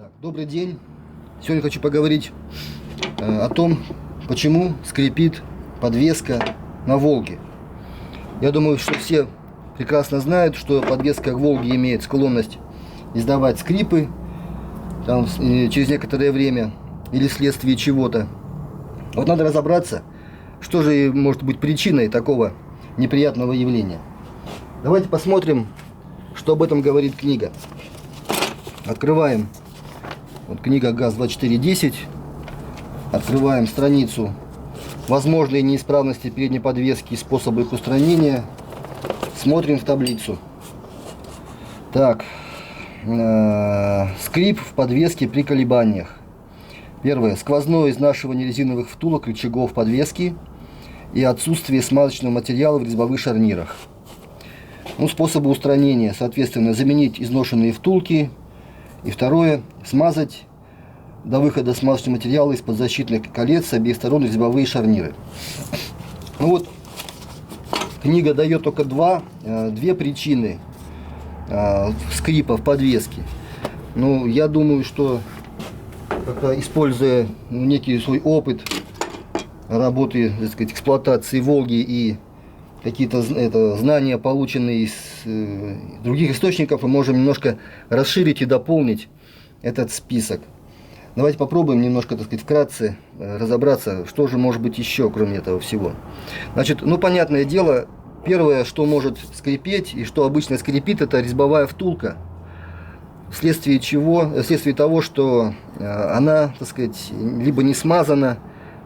Так, добрый день. Сегодня хочу поговорить о том, почему скрипит подвеска на Волге. Я думаю, что все прекрасно знают, что подвеска к Волге имеет склонность издавать скрипы там, через некоторое время или вследствие чего-то. Вот надо разобраться, что же может быть причиной такого неприятного явления. Давайте посмотрим, что об этом говорит книга. Открываем. Вот книга ГАЗ-2410. Открываем страницу «Возможные неисправности передней подвески и способы их устранения». Смотрим в таблицу. Так, скрип в подвеске при колебаниях. Первое. Сквозное изнашивание резиновых втулок рычагов подвески и отсутствие смазочного материала в резьбовых шарнирах. Способы устранения, соответственно, заменить изношенные втулки. И второе, смазать до выхода смазочного материала из-под защитных колец с обеих сторон резьбовые шарниры. Книга дает только две причины скрипа в подвеске. Я думаю, что используя некий свой опыт работы, так сказать, эксплуатации Волги и какие-то знания, полученные из других источников, мы можем немножко расширить и дополнить этот список. Давайте попробуем немножко, так сказать, вкратце разобраться, что же может быть еще, кроме этого всего. Значит, понятное дело, первое, что может скрипеть и что обычно скрипит, это резьбовая втулка. Вследствие того, что она, так сказать, либо не смазана,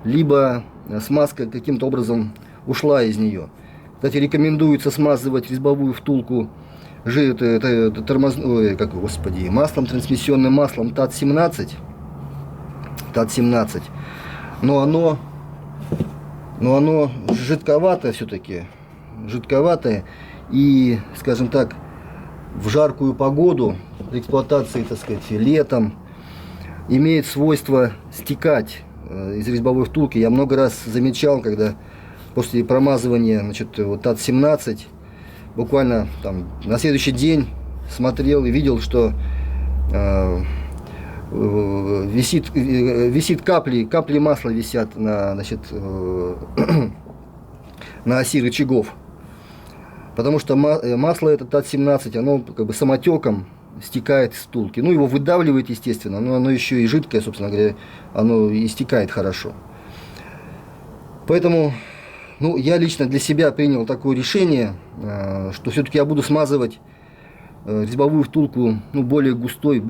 либо смазка каким-то образом ушла из нее. Кстати, рекомендуется смазывать резьбовую втулку маслом, трансмиссионным маслом ТАТ-17. Но оно жидковатое все-таки. Жидковатое. И, скажем так, в жаркую погоду, при эксплуатации, так сказать, летом, имеет свойство стекать из резьбовой втулки. Я много раз замечал, когда после промазывания, ТАТ-17, буквально там на следующий день смотрел и видел, что висит капли масла висят на оси рычагов. Потому что масло это ТАТ-17, оно как бы самотеком стекает из втулки. Его выдавливает, естественно, но оно еще и жидкое, собственно говоря, оно и стекает хорошо. Поэтому я лично для себя принял такое решение, что все-таки я буду смазывать резьбовую втулку более густой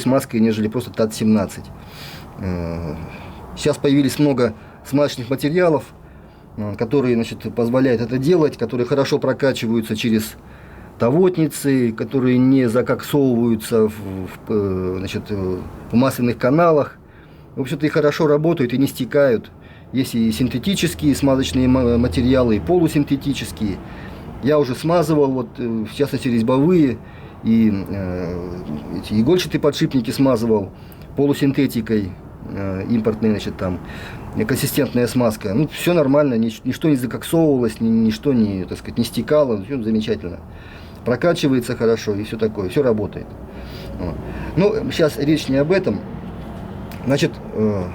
смазкой, нежели просто ТАТ-17. Сейчас появились много смазочных материалов, которые позволяют это делать, которые хорошо прокачиваются через тавотницы, которые не закоксовываются в масляных каналах. В общем-то, и хорошо работают и не стекают. Есть и синтетические смазочные материалы, и полусинтетические. Я уже смазывал, в частности, резьбовые, и эти игольчатые подшипники смазывал полусинтетикой, импортной, консистентная смазка. Все нормально, ничто не закоксовывалось, ничто не, так сказать, не стекало, все замечательно. Прокачивается хорошо и все такое, все работает. Сейчас речь не об этом.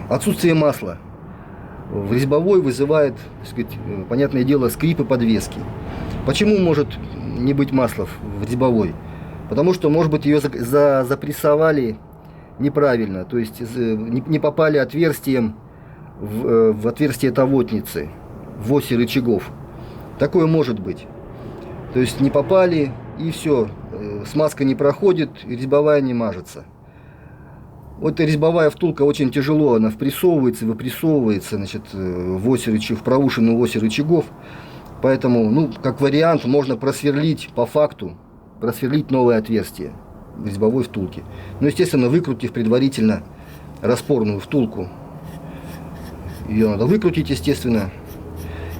Отсутствие масла в резьбовой вызывает, так сказать, понятное дело, скрипы подвески. Почему может не быть масла в резьбовой? Потому что, может быть, ее запрессовали неправильно, то есть не попали отверстием в отверстие тавотницы, в оси рычагов. Такое может быть. То есть не попали, и все, смазка не проходит, и резьбовая не мажется. Резьбовая втулка очень тяжело, она впрессовывается, выпрессовывается, в проушину оси рычагов. Поэтому, как вариант, можно просверлить по факту, новое отверстие в резьбовой втулке. Естественно, выкрутив предварительно распорную втулку. Ее надо выкрутить, естественно.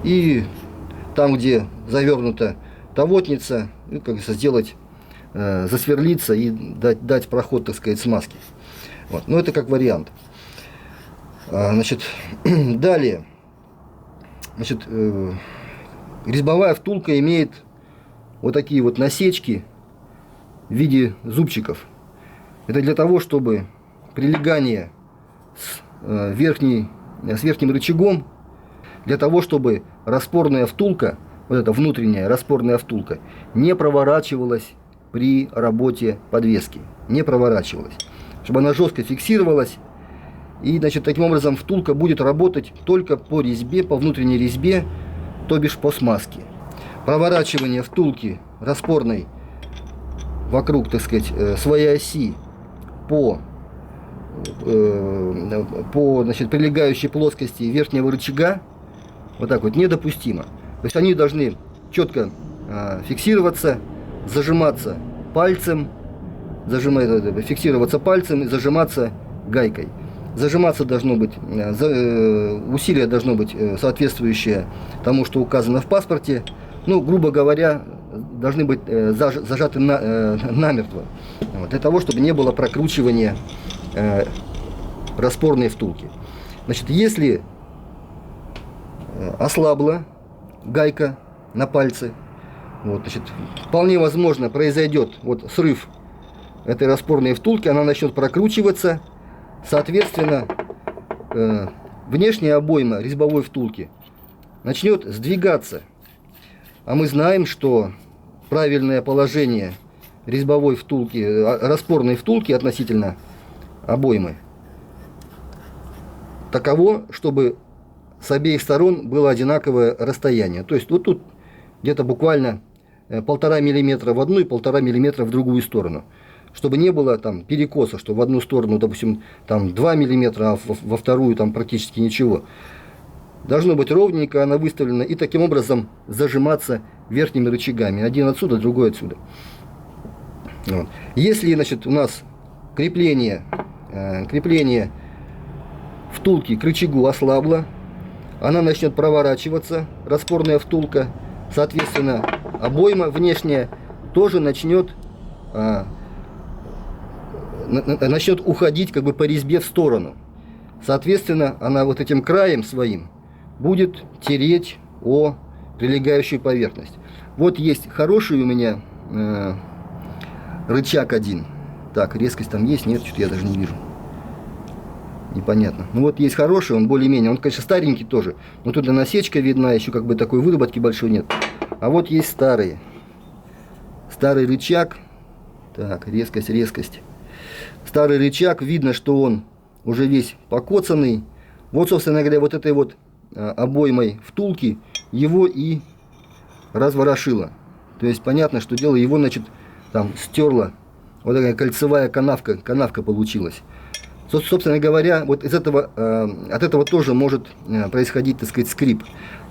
И там, где завернута тавотница, засверлиться и дать проход, так сказать, смазки. Это как вариант. Далее. Резьбовая втулка имеет вот такие насечки в виде зубчиков. Это для того, чтобы прилегание с верхним рычагом, для того, чтобы распорная втулка, вот эта внутренняя распорная втулка, не проворачивалась при работе подвески. Не проворачивалась. Чтобы она жестко фиксировалась. И, значит, таким образом втулка будет работать только по резьбе, по внутренней резьбе, то бишь по смазке. Проворачивание втулки распорной вокруг, так сказать, своей оси по значит, прилегающей плоскости верхнего рычага, вот так вот, недопустимо. То есть они должны четко фиксироваться, зажиматься пальцем, фиксироваться пальцем и зажиматься гайкой. Зажиматься должно быть, усилие должно быть соответствующее тому, что указано в паспорте. Ну, грубо говоря, должны быть зажаты намертво. Вот, для того, чтобы не было прокручивания распорной втулки. Значит, если ослабла гайка на пальце, вот, значит, вполне возможно произойдет вот срыв этой распорной втулки, она начнет прокручиваться. Соответственно, внешняя обойма резьбовой втулки начнет сдвигаться. А мы знаем, что правильное положение резьбовой втулки, распорной втулки относительно обоймы таково, чтобы с обеих сторон было одинаковое расстояние. То есть вот тут где-то буквально 1,5 мм в одну и 1,5 мм в другую сторону. Чтобы не было там перекоса, что в одну сторону, допустим, там 2 мм, а во вторую там практически ничего. Должно быть ровненько, она выставлена, и таким образом зажиматься верхними рычагами. Один отсюда, другой отсюда. Вот. Если, значит, у нас крепление втулки к рычагу ослабло, она начнет проворачиваться, распорная втулка, соответственно, обойма внешняя тоже начнет уходить как бы по резьбе в сторону. Соответственно, она вот этим краем своим будет тереть о прилегающую поверхность. Вот есть хороший у меня рычаг один. Так, резкость там есть? Нет, что-то я даже не вижу. Непонятно. Ну вот есть хороший, он более-менее. Он, конечно, старенький тоже. Но тут насечка видна, еще как бы такой выработки большой нет. А вот есть старый. Старый рычаг. Так, резкость. Старый рычаг, видно, что он уже весь покоцанный. Вот, собственно говоря, вот этой вот обоймой втулки его и разворошило. То есть понятно, что дело его, значит, там стерла. Вот такая кольцевая канавка получилась. Собственно говоря, вот от этого тоже может происходить, так сказать, скрип.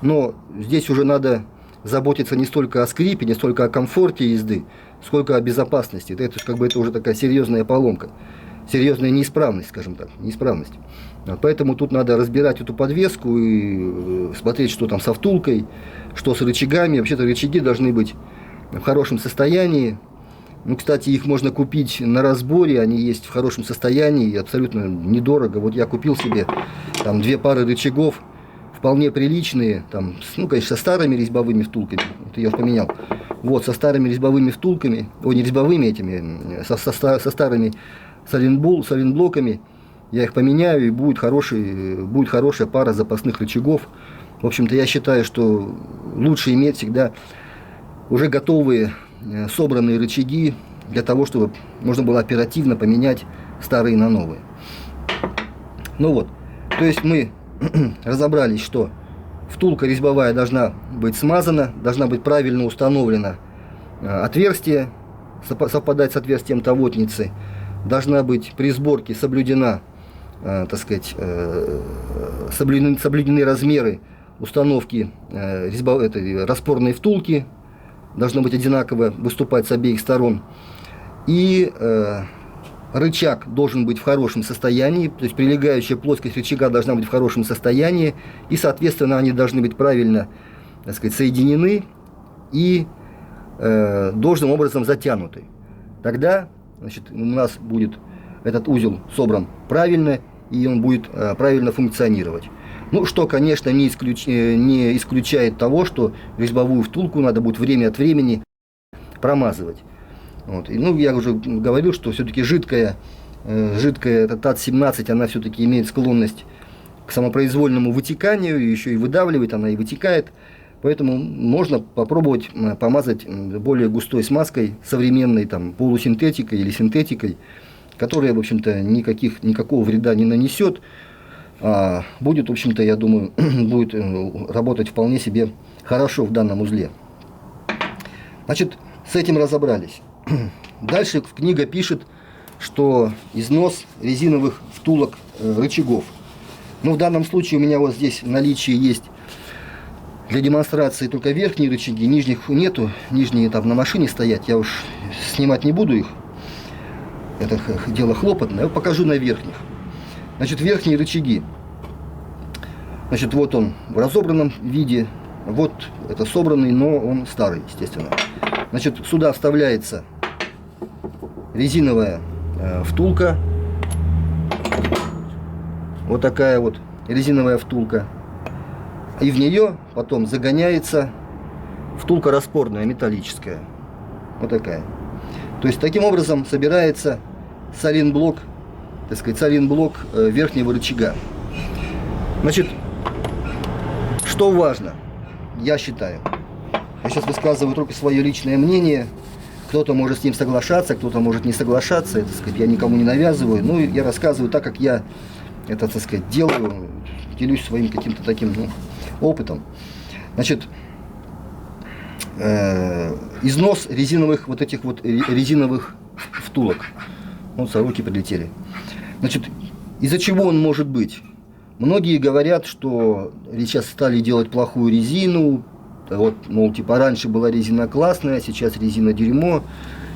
Но здесь уже надо заботиться не столько о скрипе, не столько о комфорте езды, сколько о безопасности. Это уже такая серьезная поломка, серьезная неисправность, скажем так, неисправность. Поэтому тут надо разбирать эту подвеску и смотреть, что там со втулкой, что с рычагами. Вообще-то рычаги должны быть в хорошем состоянии. Ну, кстати, их можно купить на разборе, они есть в хорошем состоянии, абсолютно недорого. Вот я купил себе там 2 пары рычагов, вполне приличные, там, ну, конечно, со старыми резьбовыми втулками, это я поменял. Вот, со старыми резьбовыми втулками, не резьбовыми этими, со старыми сайлентблоками, я их поменяю, и будет хорошая пара запасных рычагов. В общем-то, я считаю, что лучше иметь всегда уже готовые собранные рычаги для того, чтобы можно было оперативно поменять старые на новые. Ну вот, то есть мы разобрались, что втулка резьбовая должна быть смазана, должна быть правильно установлено отверстие, совпадать с отверстием тавотницы, должна быть при сборке соблюдены размеры установки распорной втулки, должно быть одинаково выступать с обеих сторон. И рычаг должен быть в хорошем состоянии, то есть прилегающая плоскость рычага должна быть в хорошем состоянии, и, соответственно, они должны быть правильно, так сказать, соединены и должным образом затянуты. Тогда, значит, у нас будет этот узел собран правильно, и он будет правильно функционировать. Ну, что, конечно, не исключает того, что резьбовую втулку надо будет время от времени промазывать. Вот. И, ну, я уже говорил, что все-таки жидкая жидкая, это ТАТ-17, она все-таки имеет склонность к самопроизвольному вытеканию, еще и выдавливает, она и вытекает. Поэтому можно попробовать помазать более густой смазкой, современной там, полусинтетикой или синтетикой, которая, в общем-то, никакого вреда не нанесет. А будет, в общем-то, я думаю, будет работать вполне себе хорошо в данном узле. Значит, с этим разобрались. Дальше книга пишет, что износ резиновых втулок рычагов. Ну, в данном случае у меня вот здесь в наличии есть для демонстрации только верхние рычаги, нижних нету, нижние там на машине стоят, я уж снимать не буду их, это дело хлопотное, я покажу на верхних. Значит, верхние рычаги, значит, вот он в разобранном виде, вот это собранный, но он старый, естественно. Значит, сюда вставляется резиновая втулка, вот такая вот резиновая втулка. И в нее потом загоняется втулка распорная, металлическая. Вот такая. То есть таким образом собирается сайлентблок, так сказать, сайлентблок верхнего рычага. Значит, что важно, я считаю. Я сейчас высказываю только свое личное мнение. Кто-то может с ним соглашаться, кто-то может не соглашаться. Это, так сказать, я никому не навязываю. Ну, я рассказываю так, как я это, так сказать, делаю. Делюсь своим каким-то таким, опытом. Значит, износ резиновых вот этих вот резиновых втулок. Вот руки прилетели. Значит, из-за чего он может быть? Многие говорят, что сейчас стали делать плохую резину. Вот, мол, типа раньше была резина классная, сейчас резина дерьмо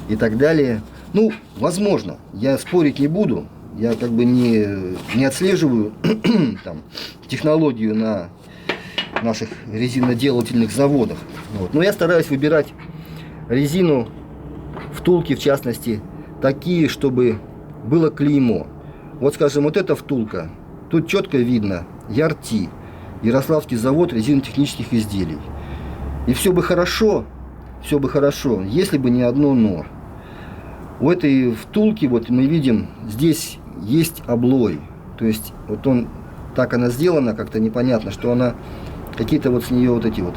и так далее. Ну, возможно, я спорить не буду. Я как бы не отслеживаю там, технологию на наших резиноделательных заводах. Вот. Но я стараюсь выбирать резину, втулки в частности, такие, чтобы было клеймо. Вот, скажем, вот эта втулка, тут четко видно Ярти, Ярославский завод резинотехнических изделий. И все бы хорошо, если бы не одно но. У этой втулки, вот мы видим, здесь есть облой. То есть, вот он, так она сделана, как-то непонятно, что она, какие-то вот с нее вот эти вот,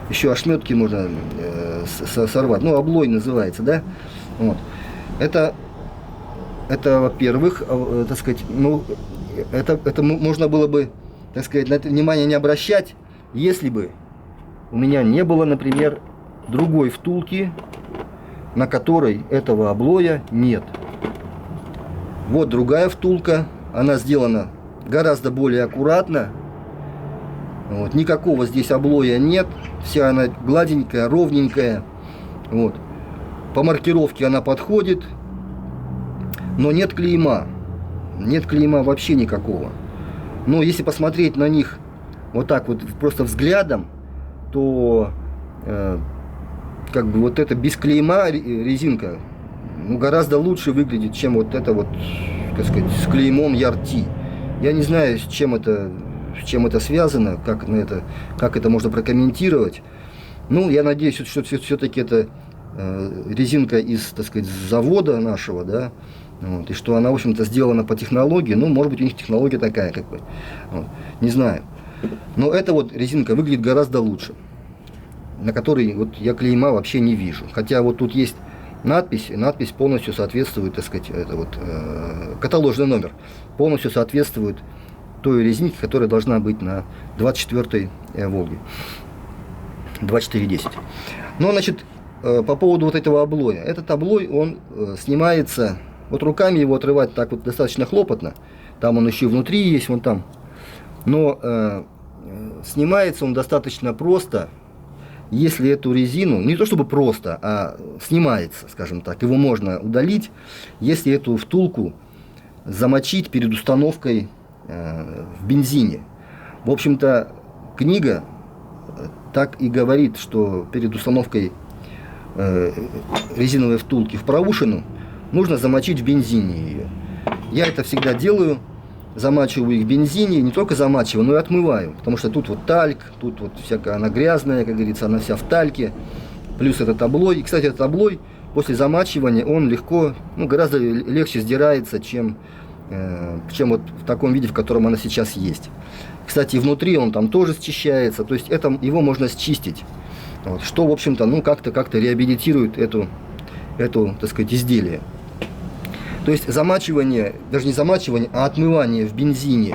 еще ошметки можно сорвать. Ну, облой называется, да? Вот. Это во-первых, так сказать, ну, это можно было бы, так сказать, на это внимание не обращать, если бы у меня не было, например, другой втулки, на которой этого облоя нет. Вот другая втулка, она сделана гораздо более аккуратно. Вот, никакого здесь облоя нет, вся она гладенькая, ровненькая. Вот. По маркировке она подходит, но нет клейма. Нет клейма вообще никакого. Но если посмотреть на них вот так вот просто взглядом, то как бы вот эта без клейма резинка гораздо лучше выглядит, чем вот это вот, так сказать, с клеймом Ярти. Я не знаю, с чем это связано, как это можно прокомментировать. Ну, я надеюсь, что все-таки это резинка из, так сказать, завода нашего, да, вот, и что она, в общем-то, сделана по технологии. Ну, может быть, у них технология такая, как бы, вот, не знаю. Но эта вот резинка выглядит гораздо лучше, на которой вот я клейма вообще не вижу. Хотя вот тут есть надпись, и надпись полностью соответствует, так сказать, это вот каталожный номер, полностью соответствует той резинке, которая должна быть на 24-й Волге, 2410. Ну, значит, по поводу вот этого облоя. Этот облой, он снимается, вот руками его отрывать так вот достаточно хлопотно, там он еще внутри есть, вон там, но снимается он достаточно просто, если эту резину, не то чтобы просто, а снимается, скажем так, его можно удалить, если эту втулку замочить перед установкой в бензине. В общем-то, книга так и говорит, что перед установкой резиновой втулки в проушину нужно замочить в бензине ее. Я это всегда делаю. Замачиваю их в бензине, не только замачиваю, но и отмываю, потому что тут вот тальк, тут вот всякая она грязная, как говорится, она вся в тальке, плюс этот облой. И, кстати, этот облой, после замачивания он легко, ну, гораздо легче сдирается, чем вот в таком виде, в котором она сейчас есть. Кстати, внутри он там тоже счищается, то есть его можно счистить. Вот, что, в общем-то, ну, как-то реабилитирует эту, так сказать, изделие. То есть замачивание, даже не замачивание, а отмывание в бензине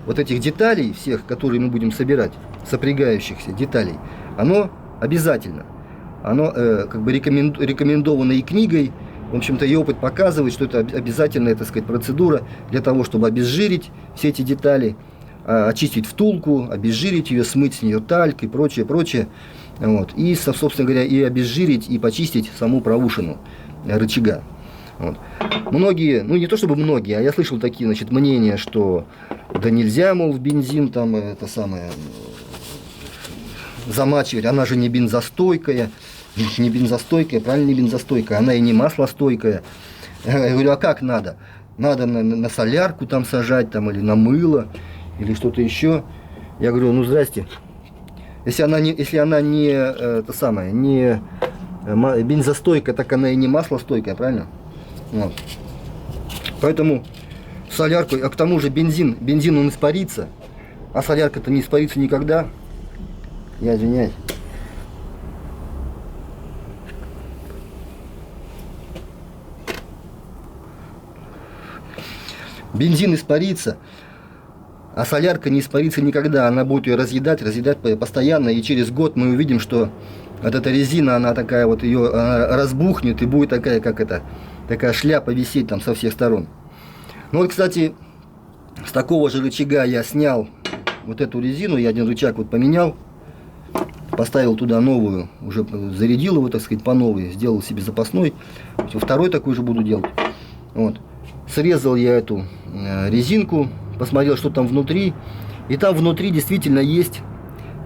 вот этих деталей всех, которые мы будем собирать, сопрягающихся деталей, оно обязательно. Оно как бы рекомендовано и книгой, в общем-то, и опыт показывает, что это обязательная, так сказать, процедура для того, чтобы обезжирить все эти детали, очистить втулку, обезжирить ее, смыть с нее тальк и прочее, прочее. Вот. И, собственно говоря, и обезжирить, и почистить саму проушину рычага. Вот. Многие, ну не то чтобы многие, а я слышал такие, значит, мнения, что да нельзя, мол, в бензин там это самое замачивать, она же не бензостойкая. Не бензостойкая, правильно, не бензостойкая, она и не маслостойкая. Я говорю, а как надо? Надо на солярку там сажать, там, или на мыло, или что-то еще. Я говорю, ну здрасте. Если она не бензостойкая, так она и не маслостойкая, правильно? Вот. Поэтому солярку, а к тому же бензин он испарится, а солярка-то не испарится никогда. Я извиняюсь. Бензин испарится, а солярка не испарится никогда. Она будет ее разъедать постоянно. И через год мы увидим, что вот эта резина, она такая вот, ее разбухнет и будет такая, такая шляпа висеть там со всех сторон. Ну вот, кстати, с такого же рычага я снял вот эту резину. Я один рычаг вот поменял, поставил туда новую, уже зарядил его, так сказать, по новой, сделал себе запасной. Второй такой же буду делать. Вот. Срезал я эту резинку, посмотрел, что там внутри. И там внутри действительно есть,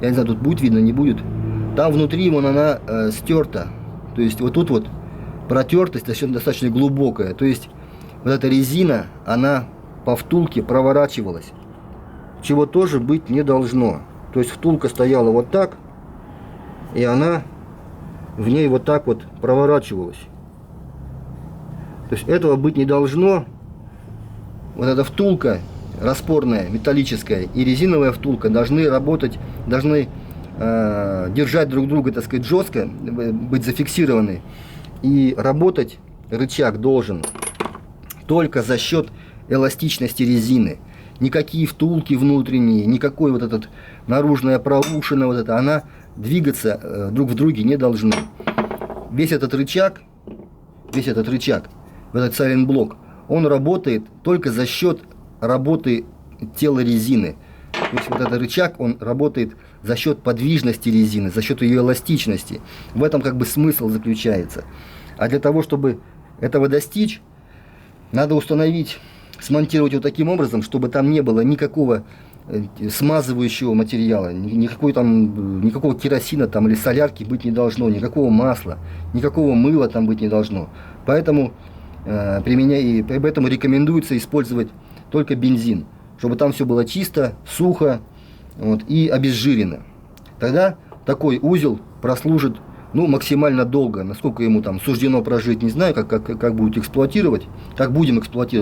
я не знаю, тут будет видно, не будет. Там внутри вон она стерта. То есть вот тут вот протертость достаточно глубокая. То есть вот эта резина, она по втулке проворачивалась. Чего тоже быть не должно. То есть втулка стояла вот так, и она в ней вот так вот проворачивалась. То есть этого быть не должно. Вот эта втулка распорная, металлическая, и резиновая втулка должны работать, должны держать друг друга, так сказать, жестко, быть зафиксированы. И работать рычаг должен только за счет эластичности резины. Никакие втулки внутренние, никакой вот этот наружная проушина, вот это, она двигаться друг в друге не должны. Весь этот рычаг, вот этот сайлентблок, он работает только за счет работы тела резины. То есть вот этот рычаг, он работает за счет подвижности резины, за счет ее эластичности. В этом как бы смысл заключается. А для того, чтобы этого достичь, надо установить, смонтировать его таким образом, чтобы там не было никакого смазывающего материала, никакого керосина там или солярки быть не должно, никакого масла, никакого мыла там быть не должно. Поэтому рекомендуется использовать только бензин, чтобы там все было чисто, сухо, вот, и обезжирено. Тогда такой узел прослужит, ну, максимально долго. Насколько ему там суждено прожить, не знаю, как будем эксплуатировать,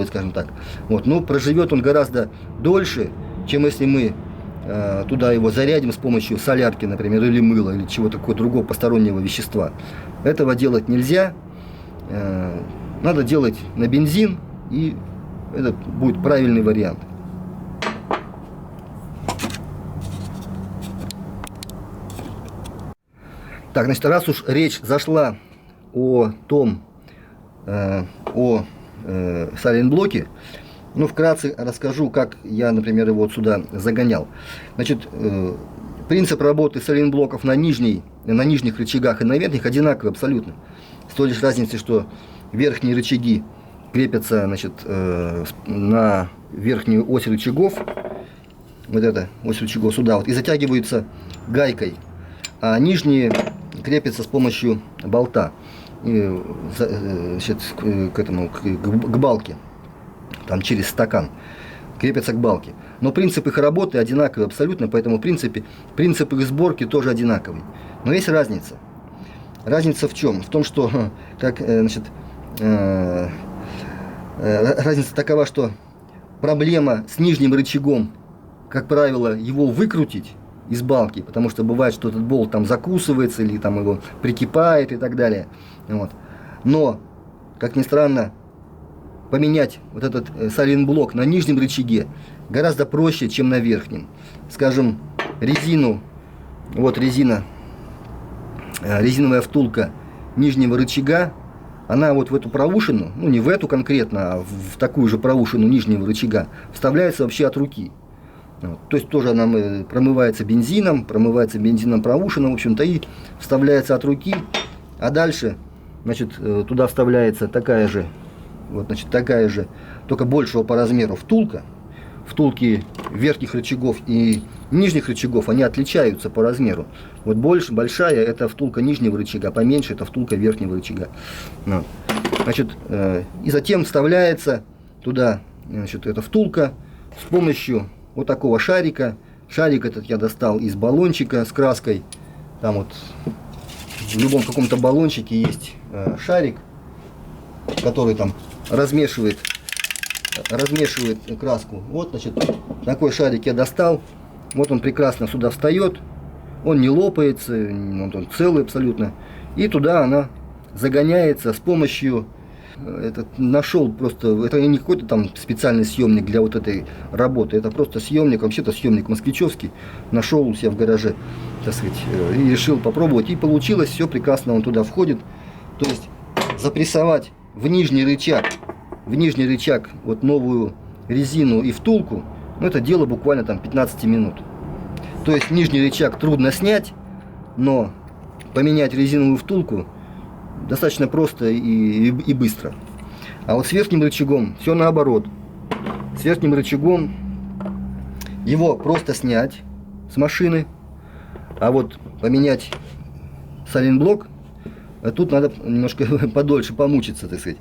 скажем так. Вот, но проживет он гораздо дольше, чем если мы туда его зарядим с помощью солярки, например, или мыла, или чего-то такого другого постороннего вещества. Этого делать нельзя. Надо делать на бензин, и это будет правильный вариант. Так, значит, раз уж речь зашла о сайлентблоке, ну, вкратце расскажу, как я, например, его вот сюда загонял. Значит, принцип работы сайлентблоков на нижних рычагах и на верхних одинаковый абсолютно. С той лишь разницей, что верхние рычаги крепятся, значит, на верхнюю ось рычагов, вот эта ось рычагов сюда, вот, и затягиваются гайкой, а нижние крепятся с помощью болта, значит, к балке, там через стакан, крепятся к балке. Но принцип их работы одинаковый абсолютно, поэтому принцип их сборки тоже одинаковый. Но есть разница. разница в чем? В том, что значит, разница такова, что проблема с нижним рычагом, как правило, его выкрутить из балки, потому что бывает, что этот болт там закусывается или там его прикипает и так далее. Вот. Но, как ни странно, поменять вот этот сайлентблок на нижнем рычаге гораздо проще, чем на верхнем. Скажем, резину, вот резина, резиновая втулка нижнего рычага, она вот в эту проушину, ну не в эту конкретно, а в такую же проушину нижнего рычага, вставляется вообще от руки. Вот. То есть тоже она промывается бензином проушина, в общем-то, и вставляется от руки. А дальше, значит, туда вставляется такая же, вот, значит, такая же, только большего по размеру втулка. Втулки верхних рычагов и нижних рычагов, они отличаются по размеру. Вот большая это втулка нижнего рычага, поменьше это втулка верхнего рычага. Вот. Значит, и затем вставляется туда, значит, эта втулка с помощью вот такого шарика. Шарик этот я достал из баллончика с краской. Там вот в любом каком-то баллончике есть шарик, который там размешивает краску. Вот, значит, такой шарик я достал. Вот он прекрасно сюда встает. Он не лопается, он целый абсолютно. И туда она загоняется с помощью... нашел просто... Это не какой-то там специальный съемник для вот этой работы. Это просто съемник, вообще-то съемник москвичевский. Нашел у себя в гараже, так сказать, и решил попробовать. И получилось, все прекрасно, он туда входит. То есть запрессовать в нижний рычаг вот новую резину и втулку, ну, это дело буквально там 15 минут. То есть нижний рычаг трудно снять, но поменять резиновую втулку достаточно просто и быстро. А вот с верхним рычагом все наоборот. С верхним рычагом его просто снять с машины, а вот поменять сайлентблок, тут надо немножко подольше помучиться, так сказать.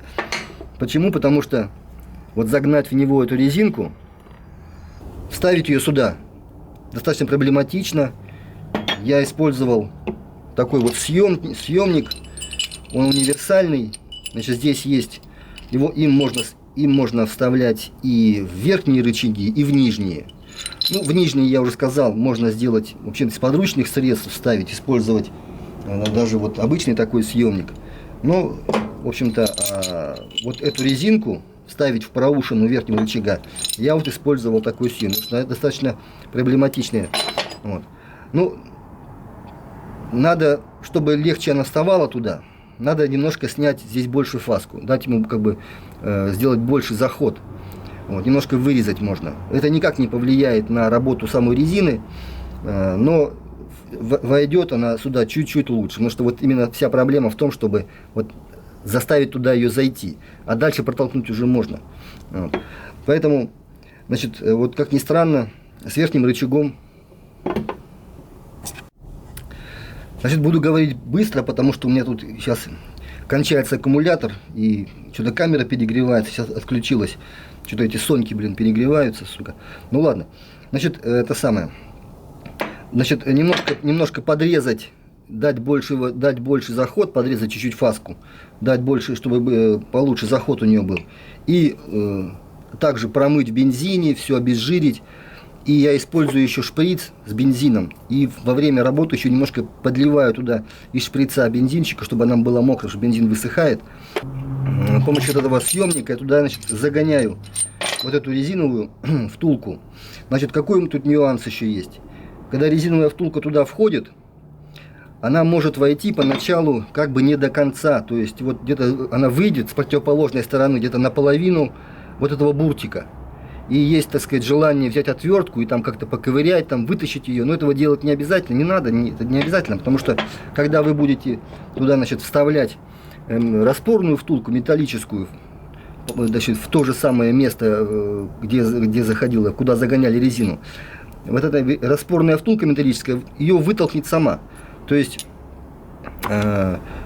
Почему? Потому что вот загнать в него эту резинку, вставить ее сюда достаточно проблематично. Я использовал такой вот съемник, он универсальный. Значит, здесь есть, им можно вставлять и в верхние рычаги, и в нижние. Ну, в нижние, я уже сказал, можно сделать вообще из подручных средств вставить, использовать даже вот обычный такой съемник. Но, в общем-то, вот эту резинку вставить в проушину верхнего рычага, я вот использовал такой съемник, потому что это достаточно проблематичное. Вот. Ну, надо, чтобы легче она вставала туда, надо немножко снять здесь большую фаску, дать ему как бы сделать больше заход. Вот, немножко вырезать можно. Это никак не повлияет на работу самой резины, но войдет она сюда чуть-чуть лучше, потому что вот именно вся проблема в том, чтобы вот заставить туда ее зайти, а дальше протолкнуть уже можно. Вот. Поэтому, значит, вот как ни странно, с верхним рычагом, значит, буду говорить быстро, потому что у меня тут сейчас кончается аккумулятор и что-то камера перегревается, сейчас отключилась, что-то эти соньки, блин, перегреваются, сука. Ну ладно, значит, это самое. Значит, немножко подрезать, дать больше заход, подрезать чуть-чуть фаску, дать больше, чтобы получше заход у нее был. И также промыть в бензине, все обезжирить. И я использую еще шприц с бензином. И во время работы еще немножко подливаю туда из шприца бензинчика, чтобы она была мокрая, что бензин высыхает. С помощью этого съемника я туда, значит, загоняю вот эту резиновую втулку. Значит, какой тут нюанс еще есть? Когда резиновая втулка туда входит, она может войти поначалу как бы не до конца. То есть вот где-то она выйдет с противоположной стороны, где-то наполовину вот этого буртика. И есть, так сказать, желание взять отвертку и там как-то поковырять, там вытащить ее. Но этого делать не обязательно, не надо, это не обязательно. Потому что когда вы будете туда, значит, вставлять распорную втулку металлическую, значит, в то же самое место, где заходила, куда загоняли резину, вот эта распорная втулка металлическая ее вытолкнет сама. То есть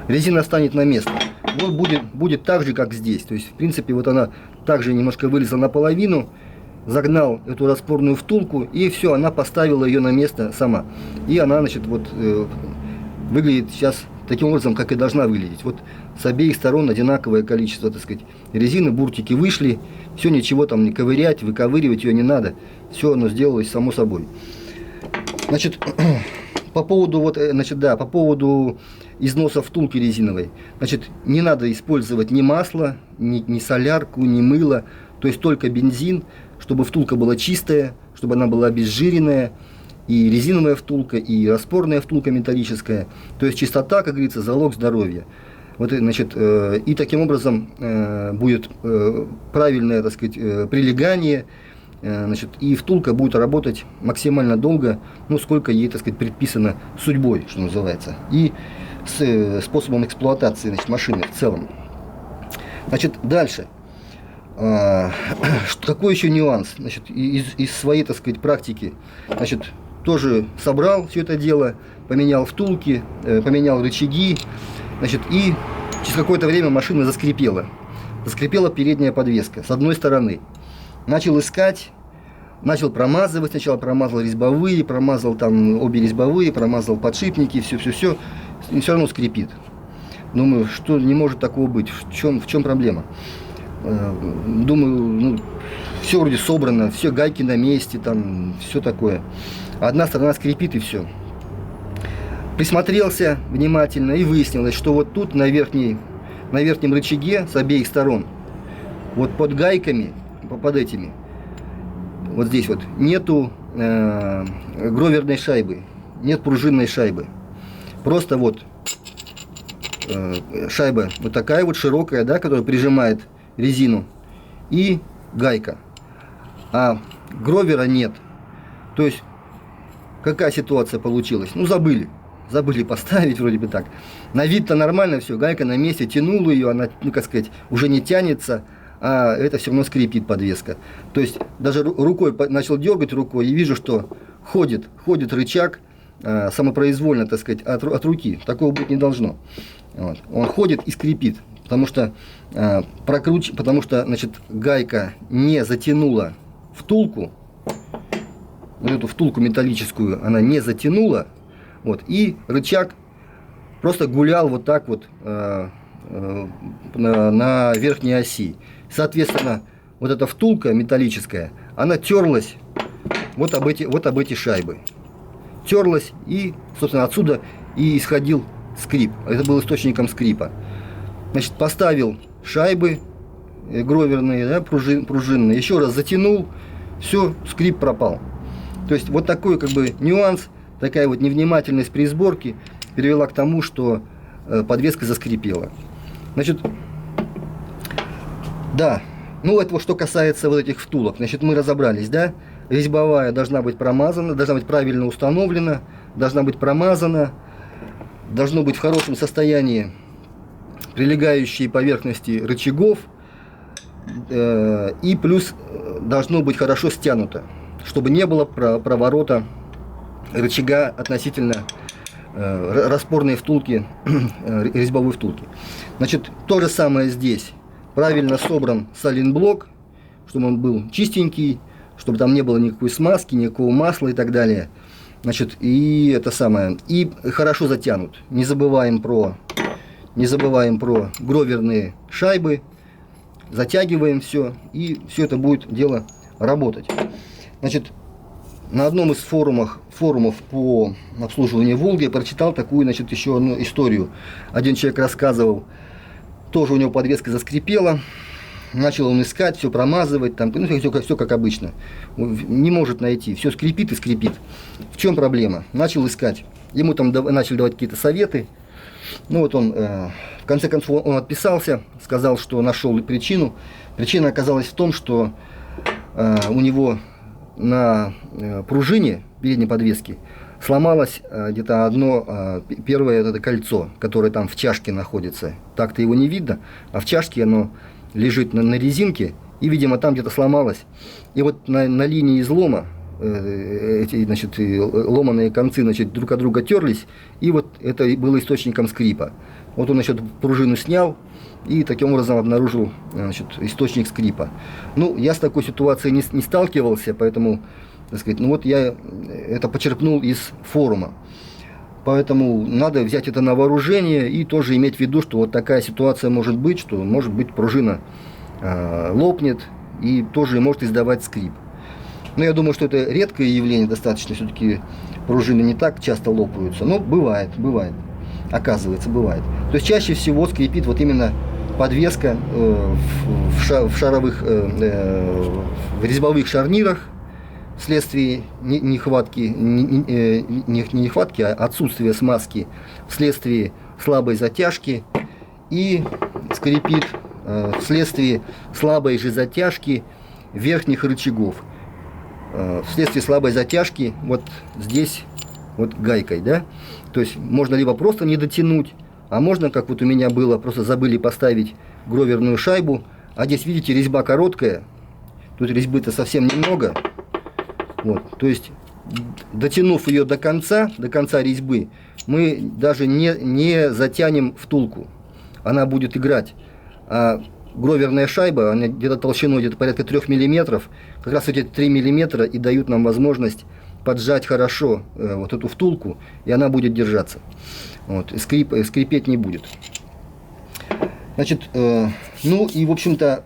резина станет на место. Вот будет так же, как здесь. То есть, в принципе, вот она также немножко вылезла наполовину, загнал эту распорную втулку, и все, она поставила ее на место сама. И она, значит, вот выглядит сейчас таким образом, как и должна выглядеть. Вот с обеих сторон одинаковое количество, так сказать, резины, буртики вышли, все, ничего там не ковырять, выковыривать ее не надо, все оно сделалось само собой. Значит, по поводу износа втулки резиновой, значит, не надо использовать ни масло, ни солярку, ни мыло, то есть только бензин, чтобы втулка была чистая, чтобы она была обезжиренная, и резиновая втулка, и распорная втулка металлическая. То есть чистота, как говорится, залог здоровья. Вот, значит, и таким образом будет правильное, так сказать, прилегание, значит, и втулка будет работать максимально долго, ну, сколько ей, так сказать, предписано судьбой, что называется, и с способом эксплуатации, значит, машины в целом. Значит, дальше. Какой еще нюанс? Значит, из своей, так сказать, практики, значит, тоже собрал все это дело, поменял втулки, поменял рычаги, значит, и через какое-то время машина заскрипела. Заскрипела передняя подвеска с одной стороны. Начал искать, начал промазывать, сначала промазал резьбовые, промазал там обе резьбовые, промазал подшипники, все, и все равно скрипит. Думаю, что не может такого быть, в чем проблема? Думаю, ну, все вроде собрано, все гайки на месте, там все такое. Одна сторона скрипит и все. Присмотрелся внимательно и выяснилось, что вот тут на верхнем рычаге с обеих сторон, вот под гайками, под этими, вот здесь вот, нету гроверной шайбы, нет пружинной шайбы. Просто вот шайба вот такая вот широкая, да, которая прижимает резину, и гайка. А гровера нет. То есть, какая ситуация получилась? Ну, забыли поставить, вроде бы так. На вид-то нормально все, гайка на месте, тянул ее, она, ну, как сказать, уже не тянется, а это все равно скрипит подвеска. То есть, даже рукой начал дергать рукой, и вижу, что ходит рычаг самопроизвольно, так сказать, от руки. Такого быть не должно. Вот. Он ходит и скрипит, потому что, значит, гайка не затянула втулку, вот эту втулку металлическую она не затянула, вот, и рычаг просто гулял вот так вот на верхней оси. Соответственно, вот эта втулка металлическая, она терлась вот об эти шайбы. Терлась, и, собственно, отсюда и исходил скрип. Это был источником скрипа. Значит, поставил шайбы гроверные, да, пружинные, еще раз затянул, все, скрип пропал. То есть вот такой, как бы, нюанс, такая вот невнимательность при сборке привела к тому, что подвеска заскрипела. Значит, да, ну это вот что касается вот этих втулок. Значит, мы разобрались, да, резьбовая должна быть промазана, должна быть правильно установлена, должна быть промазана, должно быть в хорошем состоянии прилегающие поверхности рычагов, и плюс должно быть хорошо стянуто, чтобы не было проворота рычага относительно распорной втулки, резьбовой втулки. Значит, то же самое здесь. Правильно собран саленблок, чтобы он был чистенький, чтобы там не было никакой смазки, никакого масла и так далее. Значит, и это самое. И хорошо затянут. Не забываем про гроверные шайбы. Затягиваем все, и все это будет дело работать. Значит, на одном из форумов по обслуживанию Волги я прочитал такую, значит, еще одну историю. Один человек рассказывал, тоже у него подвеска заскрипела, начал он искать, все промазывать, там, ну, все как обычно. Не может найти, все скрипит и скрипит. В чем проблема? Начал искать. Ему там начали давать какие-то советы. Ну вот он, в конце концов, он отписался, сказал, что нашел причину. Причина оказалась в том, что у него на пружине передней подвески сломалось где-то первое это кольцо, которое там в чашке находится. Так-то его не видно, а в чашке оно лежит на резинке, и, видимо, там где-то сломалось. И вот на линии излома эти, значит, ломаные концы, значит, друг от друга терлись, и вот это было источником скрипа. Вот он, значит, пружину снял и таким образом обнаружил, значит, источник скрипа. Ну, я с такой ситуацией не сталкивался, поэтому, так сказать, ну вот я это почерпнул из форума. Поэтому надо взять это на вооружение и тоже иметь в виду, что вот такая ситуация может быть, что может быть пружина лопнет и тоже может издавать скрип. Но я думаю, что это редкое явление достаточно, все-таки пружины не так часто лопаются, но бывает, оказывается, бывает. То есть чаще всего скрипит вот именно подвеска в резьбовых шарнирах вследствие нехватки, не нехватки, а отсутствия смазки, вследствие слабой затяжки, и скрипит вследствие слабой же затяжки верхних рычагов. Вследствие слабой затяжки вот здесь вот гайкой, да, то есть можно либо просто не дотянуть, а можно, как вот у меня было, просто забыли поставить гроверную шайбу, а здесь, видите, резьба короткая, тут резьбы-то совсем немного, вот, то есть дотянув ее до конца резьбы, мы даже не затянем втулку, она будет играть, а гроверная шайба, она где-то толщиной где-то порядка 3 мм, как раз эти 3 мм и дают нам возможность поджать хорошо вот эту втулку, и она будет держаться. Вот, скрипеть не будет. Значит, ну и в общем-то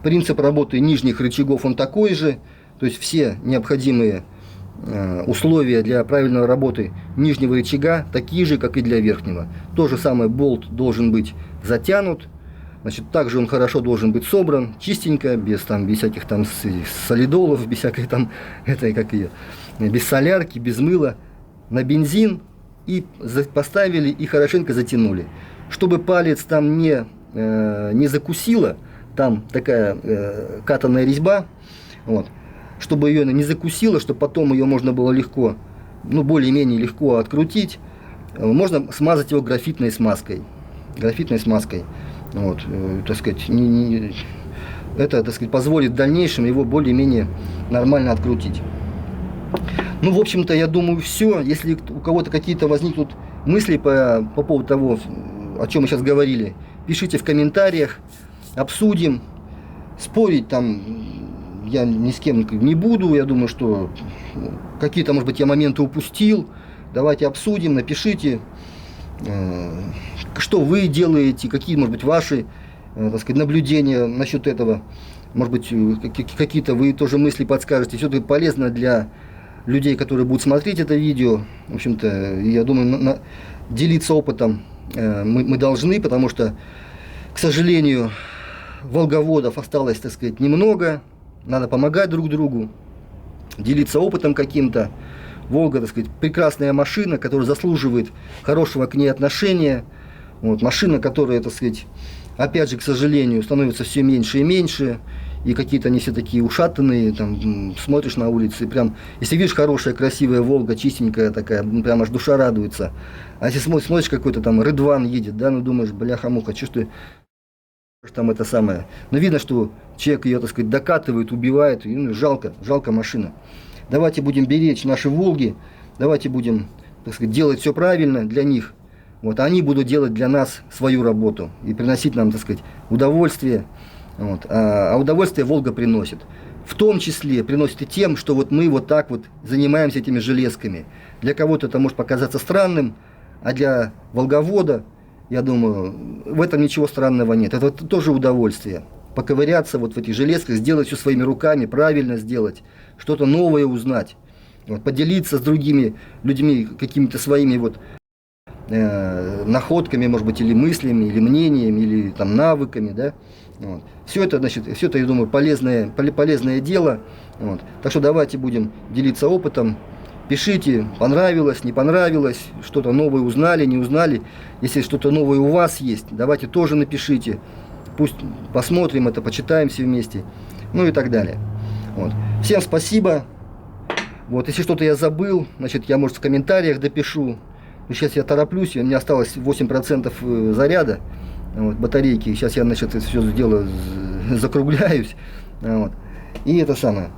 принцип работы нижних рычагов он такой же, то есть все необходимые условия для правильной работы нижнего рычага такие же, как и для верхнего. То же самое, болт должен быть затянут. Значит, также он хорошо должен быть собран, чистенько, без всяких там солидолов, без всякой там, без солярки, без мыла, на бензин, и поставили, и хорошенько затянули. Чтобы палец там не закусило, там такая катанная резьба, вот, чтобы ее не закусило, чтобы потом ее можно было легко, ну, более-менее легко открутить, можно смазать его графитной смазкой. Вот, так сказать, это, так сказать, позволит в дальнейшем его более-менее нормально открутить. Ну, в общем-то, я думаю, все. Если у кого-то какие-то возникнут мысли по поводу того, о чем мы сейчас говорили, пишите в комментариях, обсудим. Спорить там я ни с кем не буду. Я думаю, что какие-то, может быть, я моменты упустил. Давайте обсудим, напишите, что вы делаете, какие, может быть, ваши, так сказать, наблюдения насчет этого. Может быть, какие-то вы тоже мысли подскажете. Все это полезно для людей, которые будут смотреть это видео. В общем-то, я думаю, делиться опытом мы должны, потому что, к сожалению, волговодов осталось, так сказать, немного. Надо помогать друг другу, делиться опытом каким-то. Волга, так сказать, прекрасная машина, которая заслуживает хорошего к ней отношения. Вот, машина, которая, так сказать, опять же, к сожалению, становится все меньше и меньше. И какие-то они все такие ушатанные, там, смотришь на улице, и прям, если видишь хорошая, красивая Волга, чистенькая такая, прям аж душа радуется. А если смотришь, какой-то там Рыдван едет, да, ну думаешь, бляха-муха, что ты там это самое. Но видно, что человек ее, так сказать, докатывает, убивает, и, ну, жалко машина. Давайте будем беречь наши Волги, давайте будем, так сказать, делать все правильно для них. Вот, а они будут делать для нас свою работу и приносить нам, так сказать, удовольствие. Вот, а удовольствие Волга приносит. В том числе приносит и тем, что вот мы вот так вот занимаемся этими железками. Для кого-то это может показаться странным, а для волговода, я думаю, в этом ничего странного нет. Это тоже удовольствие. Поковыряться вот в этих железках, сделать все своими руками, правильно сделать, что-то новое узнать, вот, поделиться с другими людьми какими-то своими вот находками, может быть, или мыслями, или мнениями, или там навыками, да. Вот. Все это, значит, все это, я думаю, полезное дело. Вот. Так что давайте будем делиться опытом. Пишите, понравилось, не понравилось, что-то новое узнали, не узнали. Если что-то новое у вас есть, давайте тоже напишите. Пусть посмотрим это, почитаем все вместе. Ну и так далее. Вот. Всем спасибо. Вот, если что-то я забыл, значит, я, может, в комментариях допишу. Сейчас я тороплюсь, у меня осталось 8% заряда, вот, батарейки. Сейчас я, значит, это все дело закругляюсь. Вот. И это самое.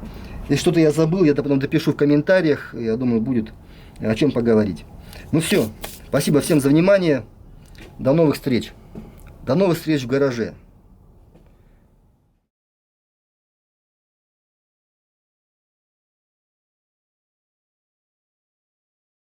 Если что-то я забыл, я потом допишу в комментариях. Я думаю, будет о чем поговорить. Ну все. Спасибо всем за внимание. До новых встреч. До новых встреч в гараже.